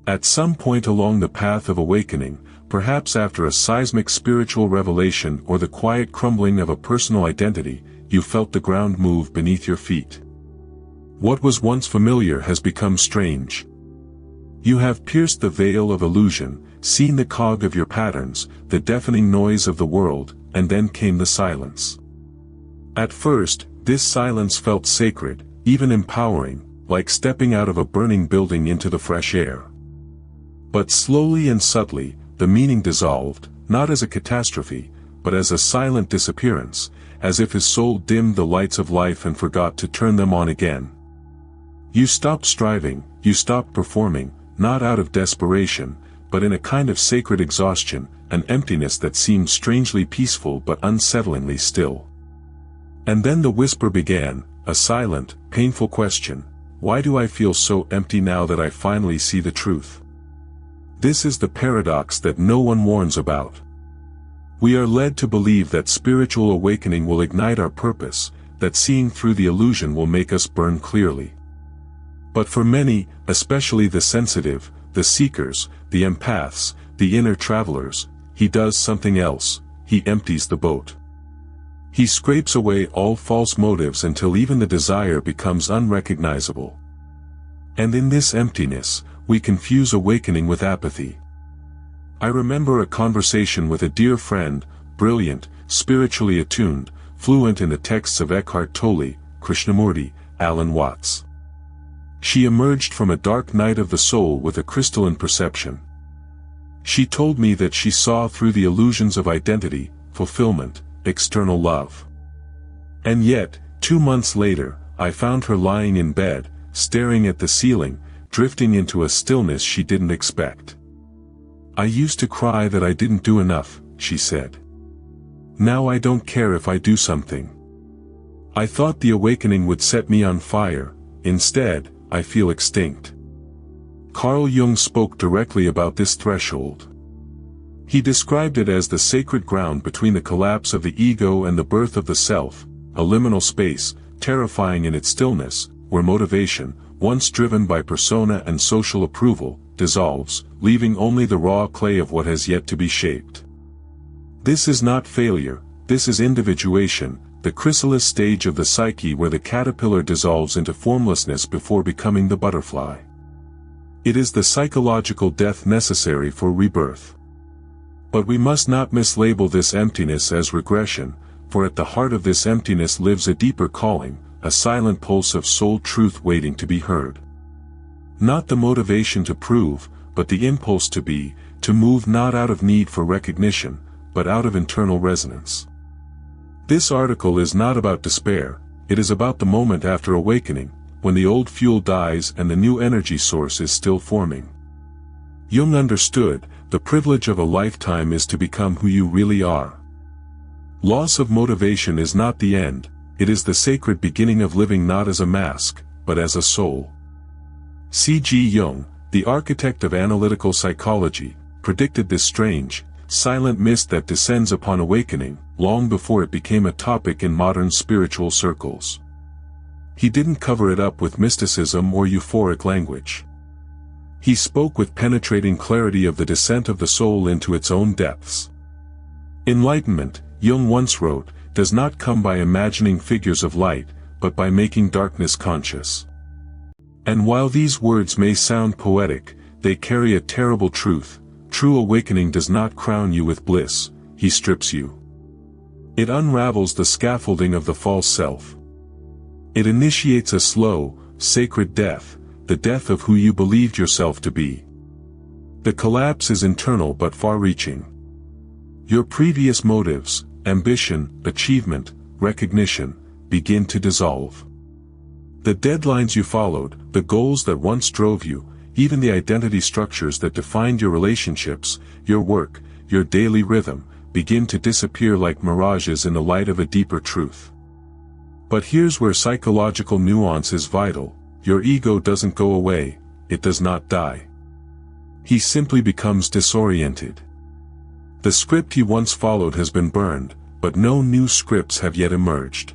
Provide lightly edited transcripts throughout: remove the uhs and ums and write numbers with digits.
At some point along the path of awakening, perhaps after a seismic spiritual revelation or the quiet crumbling of a personal identity, you felt the ground move beneath your feet. What was once familiar has become strange. You have pierced the veil of illusion, seen the cog of your patterns, the deafening noise of the world, and then came the silence. At first, this silence felt sacred, even empowering, like stepping out of a burning building into the fresh air. But slowly and subtly, the meaning dissolved, not as a catastrophe, but as a silent disappearance, as if his soul dimmed the lights of life and forgot to turn them on again. You stopped striving, you stopped performing, not out of desperation, but in a kind of sacred exhaustion, an emptiness that seemed strangely peaceful but unsettlingly still. And then the whisper began, a silent, painful question: why do I feel so empty now that I finally see the truth? This is the paradox that no one warns about. We are led to believe that spiritual awakening will ignite our purpose, that seeing through the illusion will make us burn clearly. But for many, especially the sensitive, the seekers, the empaths, the inner travelers, he does something else: he empties the boat. He scrapes away all false motives until even the desire becomes unrecognizable. And in this emptiness, we confuse awakening with apathy. I remember a conversation with a dear friend, brilliant, spiritually attuned, fluent in the texts of Eckhart Tolle, Krishnamurti, Alan Watts. She emerged from a dark night of the soul with a crystalline perception. She told me that she saw through the illusions of identity, fulfillment, external love. And yet, 2 months later, I found her lying in bed, staring at the ceiling, drifting into a stillness she didn't expect. I used to cry that I didn't do enough, she said. Now I don't care if I do something. I thought the awakening would set me on fire, instead, I feel extinct. Carl Jung spoke directly about this threshold. He described it as the sacred ground between the collapse of the ego and the birth of the self, a liminal space, terrifying in its stillness, where motivation, once driven by persona and social approval, dissolves, leaving only the raw clay of what has yet to be shaped. This is not failure, this is individuation, the chrysalis stage of the psyche where the caterpillar dissolves into formlessness before becoming the butterfly. It is the psychological death necessary for rebirth. But we must not mislabel this emptiness as regression, for at the heart of this emptiness lives a deeper calling, a silent pulse of soul truth waiting to be heard. Not the motivation to prove, but the impulse to be, to move not out of need for recognition, but out of internal resonance. This article is not about despair, it is about the moment after awakening, when the old fuel dies and the new energy source is still forming. Jung understood, the privilege of a lifetime is to become who you really are. Loss of motivation is not the end, it is the sacred beginning of living not as a mask, but as a soul. C.G. Jung, the architect of analytical psychology, predicted this strange, silent mist that descends upon awakening, long before it became a topic in modern spiritual circles. He didn't cover it up with mysticism or euphoric language. He spoke with penetrating clarity of the descent of the soul into its own depths. Enlightenment, Jung once wrote, does not come by imagining figures of light, but by making darkness conscious. And while these words may sound poetic, they carry a terrible truth: true awakening does not crown you with bliss, he strips you. It unravels the scaffolding of the false self. It initiates a slow, sacred death, the death of who you believed yourself to be. The collapse is internal but far-reaching. Your previous motives, ambition, achievement, recognition, begin to dissolve. The deadlines you followed, the goals that once drove you, even the identity structures that defined your relationships, your work, your daily rhythm, begin to disappear like mirages in the light of a deeper truth. But here's where psychological nuance is vital: your ego doesn't go away, it does not die. He simply becomes disoriented. The script he once followed has been burned, but no new scripts have yet emerged.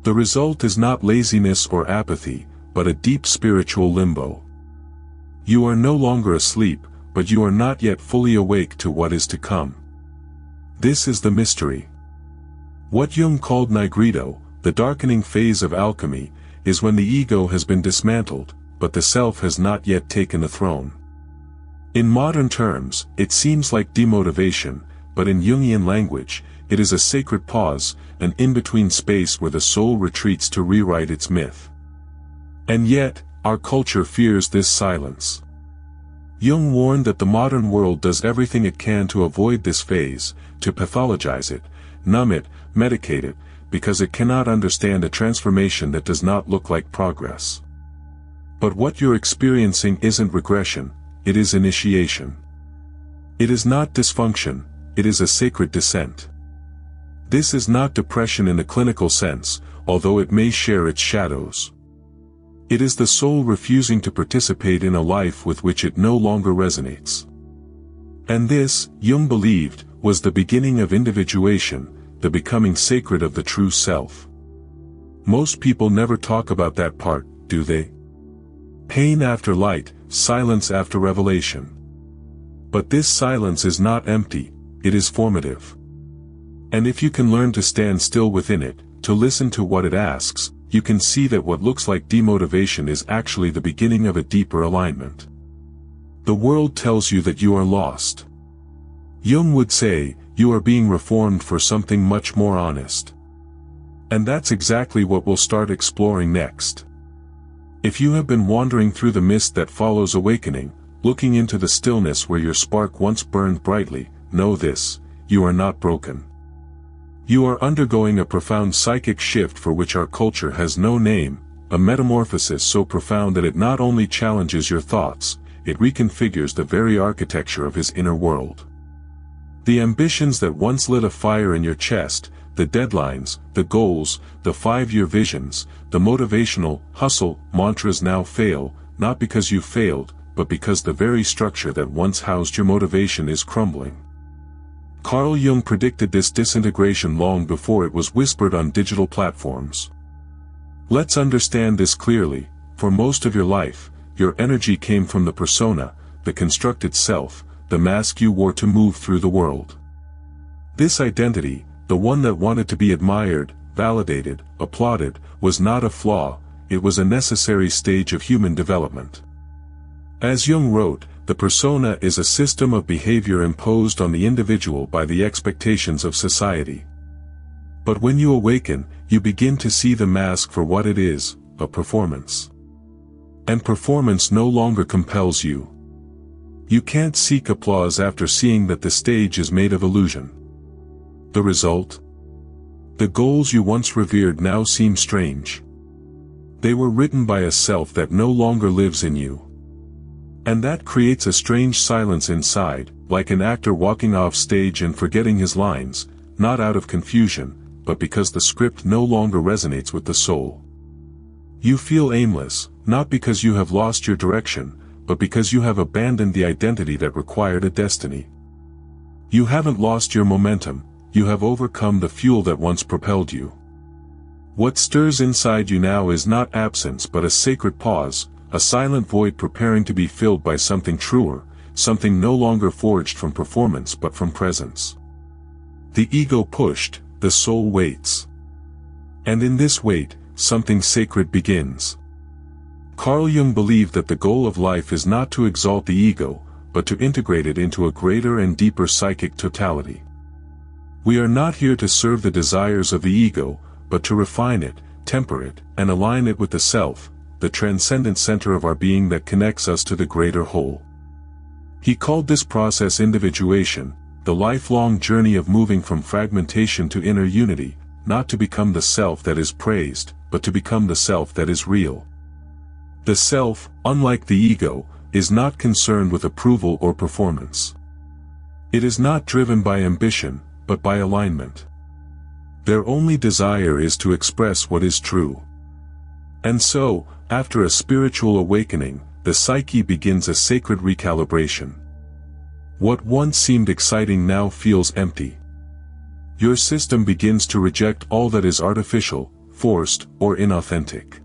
The result is not laziness or apathy, but a deep spiritual limbo. You are no longer asleep, but you are not yet fully awake to what is to come. This is the mystery. What Jung called nigredo, the darkening phase of alchemy, is when the ego has been dismantled, but the self has not yet taken the throne. In modern terms, it seems like demotivation, but in Jungian language, it is a sacred pause, an in-between space where the soul retreats to rewrite its myth. And yet, our culture fears this silence. Jung warned that the modern world does everything it can to avoid this phase, to pathologize it, numb it, medicate it, because it cannot understand a transformation that does not look like progress. But what you're experiencing isn't regression, it is initiation. It is not dysfunction, it is a sacred descent. This is not depression in the clinical sense, although it may share its shadows. It is the soul refusing to participate in a life with which it no longer resonates. And this, Jung believed, was the beginning of individuation, the becoming sacred of the true self. Most people never talk about that part, do they? Pain after light, silence after revelation. But this silence is not empty, it is formative. And if you can learn to stand still within it, to listen to what it asks, you can see that what looks like demotivation is actually the beginning of a deeper alignment. The world tells you that you are lost. Jung would say, you are being reformed for something much more honest. And that's exactly what we'll start exploring next. If you have been wandering through the mist that follows awakening, looking into the stillness where your spark once burned brightly, know this, you are not broken. You are undergoing a profound psychic shift for which our culture has no name, a metamorphosis so profound that it not only challenges your thoughts, it reconfigures the very architecture of his inner world. The ambitions that once lit a fire in your chest, the deadlines, the goals, the 5-year visions, the motivational, hustle, mantras now fail, not because you failed, but because the very structure that once housed your motivation is crumbling. Carl Jung predicted this disintegration long before it was whispered on digital platforms. Let's understand this clearly. For most of your life, your energy came from the persona, the constructed self, the mask you wore to move through the world. This identity, the one that wanted to be admired, validated, applauded, was not a flaw, it was a necessary stage of human development. As Jung wrote, the persona is a system of behavior imposed on the individual by the expectations of society. But when you awaken, you begin to see the mask for what it is, a performance. And performance no longer compels you. You can't seek applause after seeing that the stage is made of illusion. The result? The goals you once revered now seem strange. They were written by a self that no longer lives in you. And that creates a strange silence inside, like an actor walking off stage and forgetting his lines, not out of confusion, but because the script no longer resonates with the soul. You feel aimless, not because you have lost your direction, but because you have abandoned the identity that required a destiny. You haven't lost your momentum, you have overcome the fuel that once propelled you. What stirs inside you now is not absence but a sacred pause, a silent void preparing to be filled by something truer, something no longer forged from performance but from presence. The ego pushed, the soul waits. And in this wait, something sacred begins. Carl Jung believed that the goal of life is not to exalt the ego, but to integrate it into a greater and deeper psychic totality. We are not here to serve the desires of the ego, but to refine it, temper it, and align it with the self, the transcendent center of our being that connects us to the greater whole. He called this process individuation, the lifelong journey of moving from fragmentation to inner unity, not to become the self that is praised, but to become the self that is real. The self, unlike the ego, is not concerned with approval or performance. It is not driven by ambition, but by alignment. Their only desire is to express what is true. And so, after a spiritual awakening, the psyche begins a sacred recalibration. What once seemed exciting now feels empty. Your system begins to reject all that is artificial, forced, or inauthentic.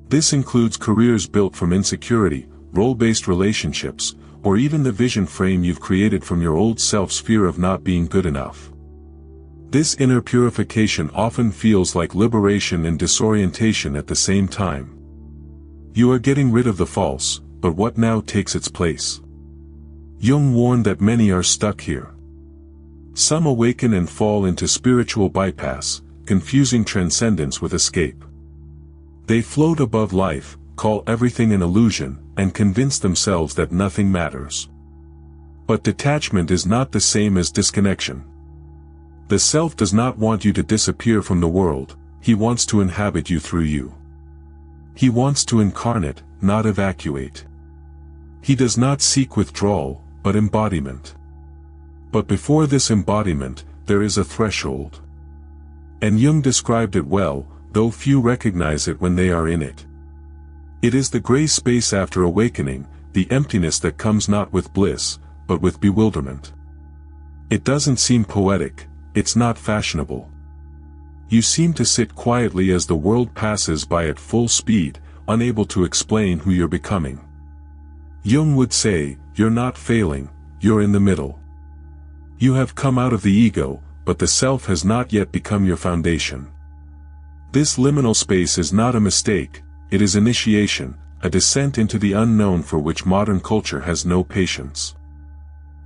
This includes careers built from insecurity, role-based relationships, or even the vision frame you've created from your old self's fear of not being good enough. This inner purification often feels like liberation and disorientation at the same time. You are getting rid of the false, but what now takes its place? Jung warned that many are stuck here. Some awaken and fall into spiritual bypass, confusing transcendence with escape. They float above life, call everything an illusion, and convince themselves that nothing matters. But detachment is not the same as disconnection. The self does not want you to disappear from the world, he wants to inhabit you through you. He wants to incarnate, not evacuate. He does not seek withdrawal, but embodiment. But before this embodiment, there is a threshold. And Jung described it well, though few recognize it when they are in it. It is the gray space after awakening, the emptiness that comes not with bliss, but with bewilderment. It doesn't seem poetic, it's not fashionable. You seem to sit quietly as the world passes by at full speed, unable to explain who you're becoming. Jung would say, you're not failing, you're in the middle. You have come out of the ego, but the self has not yet become your foundation. This liminal space is not a mistake, it is initiation, a descent into the unknown for which modern culture has no patience.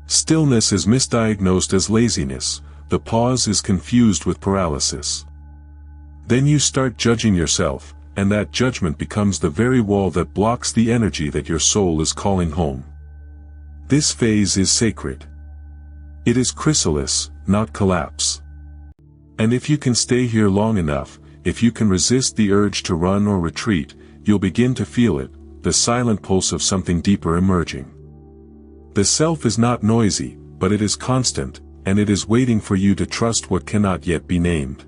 Stillness is misdiagnosed as laziness, the pause is confused with paralysis. Then you start judging yourself, and that judgment becomes the very wall that blocks the energy that your soul is calling home. This phase is sacred. It is chrysalis, not collapse. And if you can stay here long enough, if you can resist the urge to run or retreat, you'll begin to feel it, the silent pulse of something deeper emerging. The self is not noisy, but it is constant, and it is waiting for you to trust what cannot yet be named.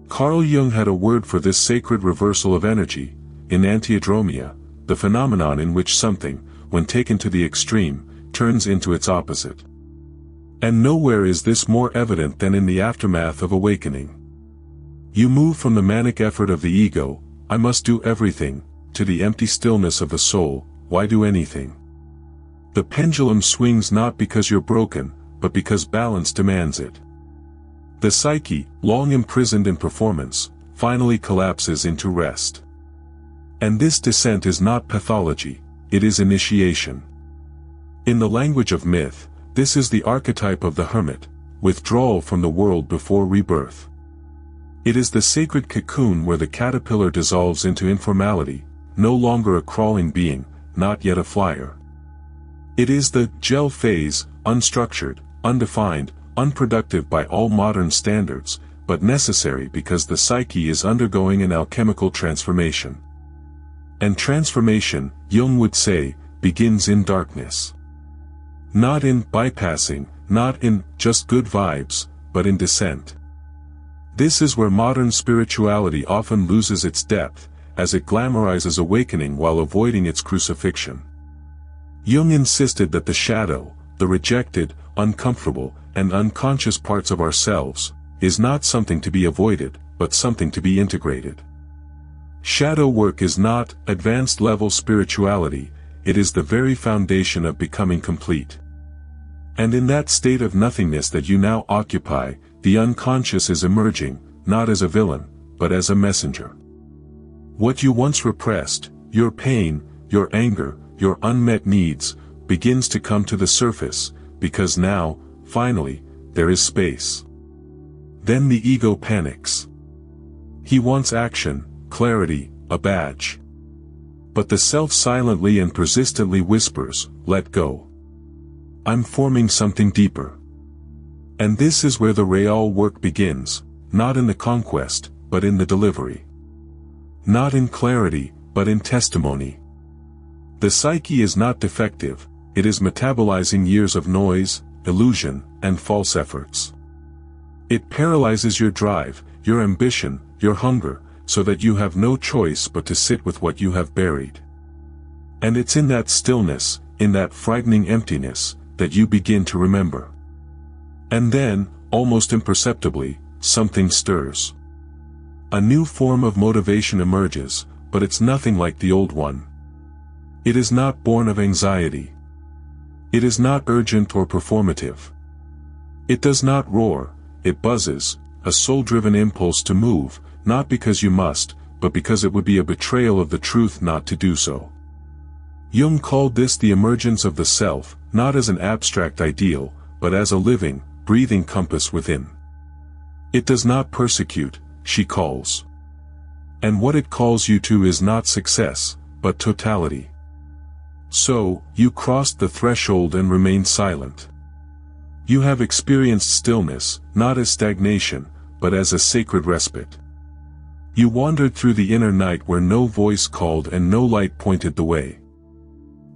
Carl Jung had a word for this sacred reversal of energy, in antiadromia, the phenomenon in which something, when taken to the extreme, turns into its opposite. And nowhere is this more evident than in the aftermath of awakening. You move from the manic effort of the ego, I must do everything, to the empty stillness of the soul, why do anything? The pendulum swings not because you're broken, but because balance demands it. The psyche, long imprisoned in performance, finally collapses into rest. And this descent is not pathology, it is initiation. In the language of myth, this is the archetype of the hermit, withdrawal from the world before rebirth. It is the sacred cocoon where the caterpillar dissolves into informality, no longer a crawling being, not yet a flyer. It is the gel phase, unstructured, undefined, unproductive by all modern standards, but necessary because the psyche is undergoing an alchemical transformation. And transformation, Jung would say, begins in darkness. Not in bypassing, not in just good vibes, but in descent. This is where modern spirituality often loses its depth, as it glamorizes awakening while avoiding its crucifixion. Jung insisted that the shadow, the rejected, uncomfortable, and unconscious parts of ourselves, is not something to be avoided, but something to be integrated. Shadow work is not advanced level spirituality, it is the very foundation of becoming complete. And in that state of nothingness that you now occupy, the unconscious is emerging, not as a villain, but as a messenger. What you once repressed, your pain, your anger, your unmet needs, begins to come to the surface, because now, finally, there is space. Then the ego panics. He wants action, clarity, a badge. But the self silently and persistently whispers, let go. I'm forming something deeper. And this is where the real work begins, not in the conquest, but in the delivery. Not in clarity, but in testimony. The psyche is not defective, it is metabolizing years of noise, illusion, and false efforts. It paralyzes your drive, your ambition, your hunger, so that you have no choice but to sit with what you have buried. And it's in that stillness, in that frightening emptiness, that you begin to remember. And then, almost imperceptibly, something stirs. A new form of motivation emerges, but it's nothing like the old one. It is not born of anxiety. It is not urgent or performative. It does not roar, it buzzes, a soul-driven impulse to move, not because you must, but because it would be a betrayal of the truth not to do so. Jung called this the emergence of the self, not as an abstract ideal, but as a living, breathing compass within. It does not persecute, she calls. And what it calls you to is not success, but totality. So, you crossed the threshold and remained silent. You have experienced stillness, not as stagnation, but as a sacred respite. You wandered through the inner night where no voice called and no light pointed the way.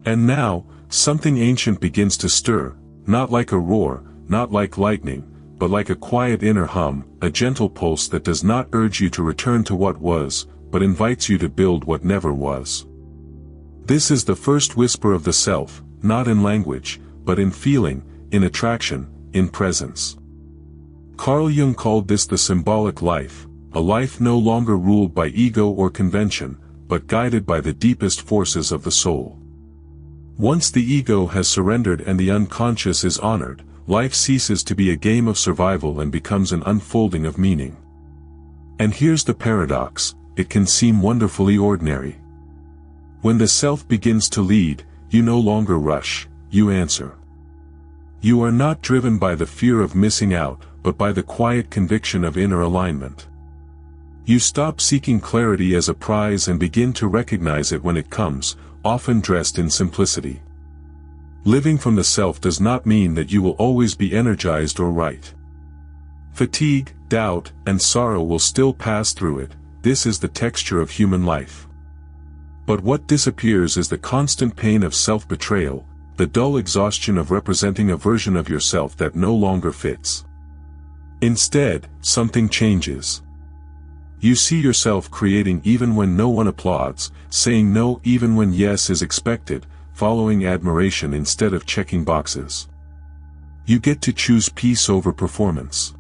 And now, something ancient begins to stir, not like a roar, not like lightning, but like a quiet inner hum, a gentle pulse that does not urge you to return to what was, but invites you to build what never was. This is the first whisper of the self, not in language, but in feeling, in attraction, in presence. Carl Jung called this the symbolic life, a life no longer ruled by ego or convention, but guided by the deepest forces of the soul. Once the ego has surrendered and the unconscious is honored, life ceases to be a game of survival and becomes an unfolding of meaning. And here's the paradox, it can seem wonderfully ordinary. When the self begins to lead, you no longer rush, you answer. You are not driven by the fear of missing out, but by the quiet conviction of inner alignment. You stop seeking clarity as a prize and begin to recognize it when it comes, often dressed in simplicity. Living from the self does not mean that you will always be energized or right. Fatigue, doubt, and sorrow will still pass through it, this is the texture of human life. But what disappears is the constant pain of self-betrayal, the dull exhaustion of representing a version of yourself that no longer fits. Instead, something changes. You see yourself creating even when no one applauds, saying no even when yes is expected, following admiration instead of checking boxes. You get to choose peace over performance.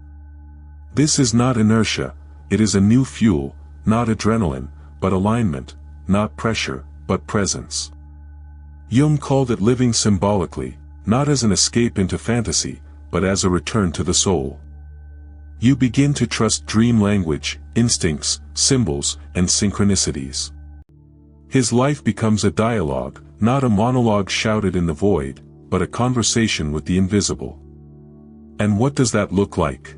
This is not inertia, it is a new fuel, not adrenaline, but alignment, not pressure, but presence. Jung called it living symbolically, not as an escape into fantasy, but as a return to the soul. You begin to trust dream language, instincts, symbols, and synchronicities. His life becomes a dialogue, not a monologue shouted in the void, but a conversation with the invisible. And what does that look like?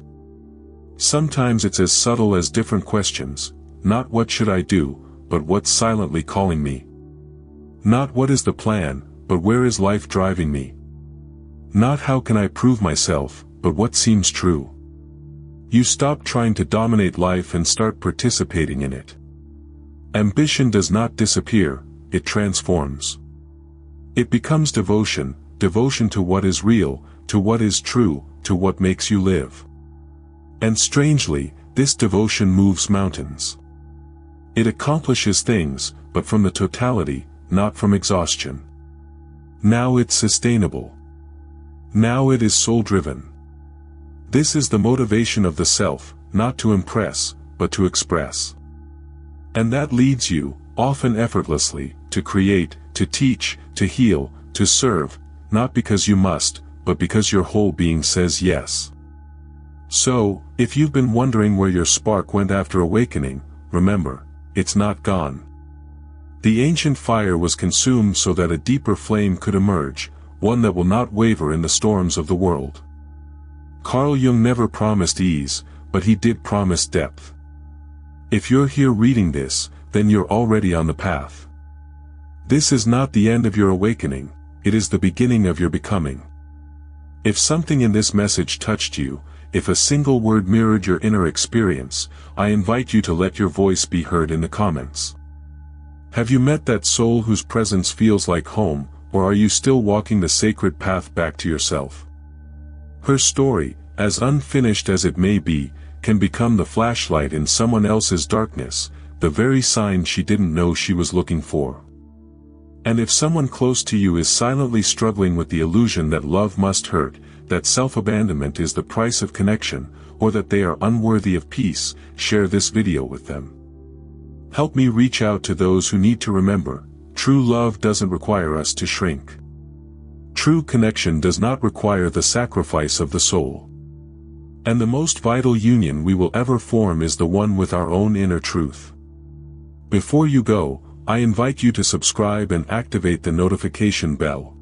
Sometimes it's as subtle as different questions, not what should I do, but what's silently calling me. Not what is the plan, but where is life driving me. Not how can I prove myself, but what seems true. You stop trying to dominate life and start participating in it. Ambition does not disappear, it transforms. It becomes devotion, devotion to what is real, to what is true, to what makes you live. And strangely, this devotion moves mountains. It accomplishes things, but from the totality, not from exhaustion. Now it's sustainable. Now it is soul-driven. This is the motivation of the self, not to impress, but to express. And that leads you, often effortlessly, to create, to teach, to heal, to serve, not because you must, but because your whole being says yes. So, if you've been wondering where your spark went after awakening, remember, it's not gone. The ancient fire was consumed so that a deeper flame could emerge, one that will not waver in the storms of the world. Carl Jung never promised ease, but he did promise depth. If you're here reading this, then you're already on the path. This is not the end of your awakening, it is the beginning of your becoming. If something in this message touched you, if a single word mirrored your inner experience, I invite you to let your voice be heard in the comments. Have you met that soul whose presence feels like home, or are you still walking the sacred path back to yourself? Her story, as unfinished as it may be, can become the flashlight in someone else's darkness, the very sign she didn't know she was looking for. And if someone close to you is silently struggling with the illusion that love must hurt, that self-abandonment is the price of connection, or that they are unworthy of peace, share this video with them. Help me reach out to those who need to remember, true love doesn't require us to shrink. True connection does not require the sacrifice of the soul. And the most vital union we will ever form is the one with our own inner truth. Before you go, I invite you to subscribe and activate the notification bell.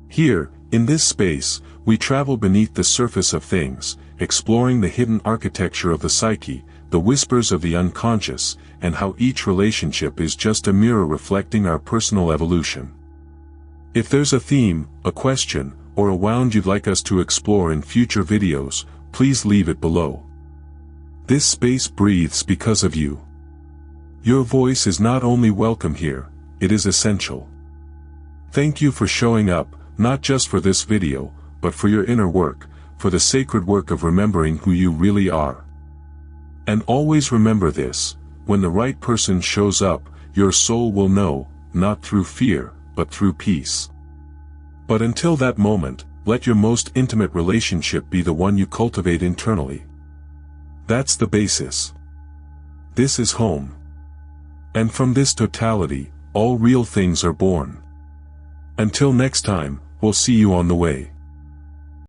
Here, in this space, we travel beneath the surface of things, exploring the hidden architecture of the psyche, the whispers of the unconscious, and how each relationship is just a mirror reflecting our personal evolution. If there's a theme, a question, or a wound you'd like us to explore in future videos, please leave it below. This space breathes because of you. Your voice is not only welcome here, it is essential. Thank you for showing up, not just for this video, but for your inner work, for the sacred work of remembering who you really are. And always remember this, when the right person shows up, your soul will know, not through fear, but through peace. But until that moment, let your most intimate relationship be the one you cultivate internally. That's the basis. This is home. And from this totality, all real things are born. Until next time, we'll see you on the way.